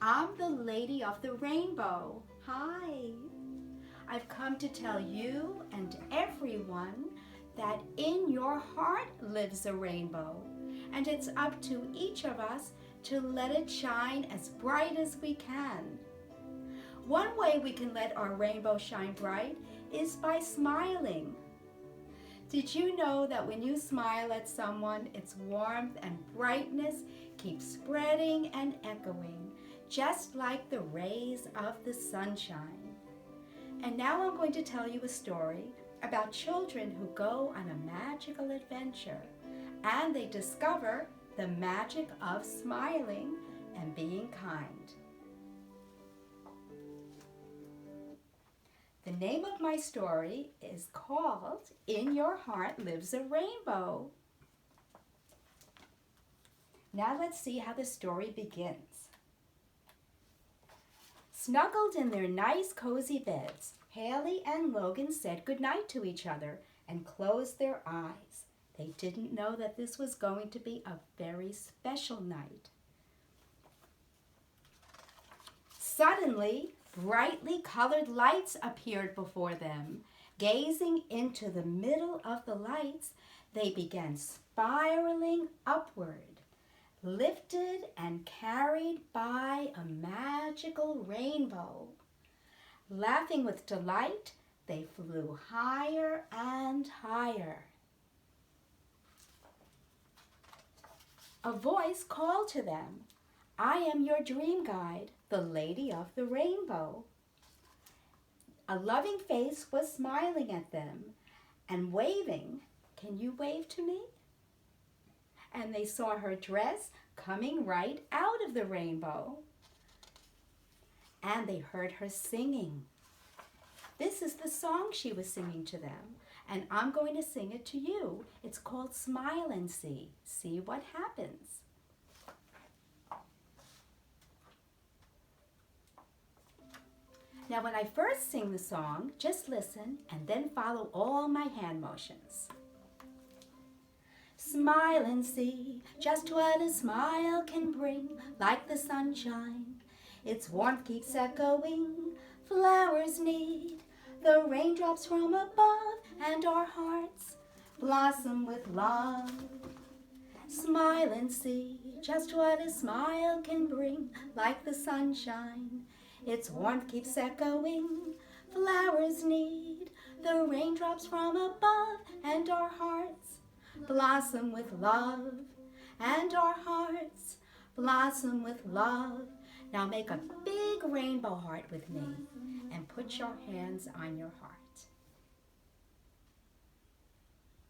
I'm the Lady of the Rainbow. Hi. I've come to tell you and everyone that in your heart lives a rainbow, and it's up to each of us to let it shine as bright as we can. One way we can let our rainbow shine bright is by smiling. Did you know that when you smile at someone, its warmth and brightness keep spreading and echoing, just like the rays of the sunshine? And now I'm going to tell you a story about children who go on a magical adventure, and they discover the magic of smiling and being kind. The name of my story is called In Your Heart Lives a Rainbow. Now let's see how the story begins. Snuggled in their nice cozy beds, Haley and Logan said goodnight to each other and closed their eyes. They didn't know that this was going to be a very special night. Suddenly, brightly colored lights appeared before them. Gazing into the middle of the lights, they began spiraling upward, lifted and carried by a magical rainbow. Laughing with delight, they flew higher and higher. A voice called to them, "I am your dream guide, the Lady of the Rainbow." A loving face was smiling at them and waving. "Can you wave to me?" And they saw her dress coming right out of the rainbow. And they heard her singing. This is the song she was singing to them, and I'm going to sing it to you. It's called Smile and See. See what happens. Now when I first sing the song, just listen and then follow all my hand motions. Smile and see just what a smile can bring, like the sunshine. Its warmth keeps echoing, flowers need the raindrops from above, and our hearts blossom with love. Smile and see just what a smile can bring, like the sunshine. Its warmth keeps echoing, flowers need the raindrops from above, and our hearts blossom with love, and our hearts blossom with love. Now make a big rainbow heart with me and put your hands on your heart.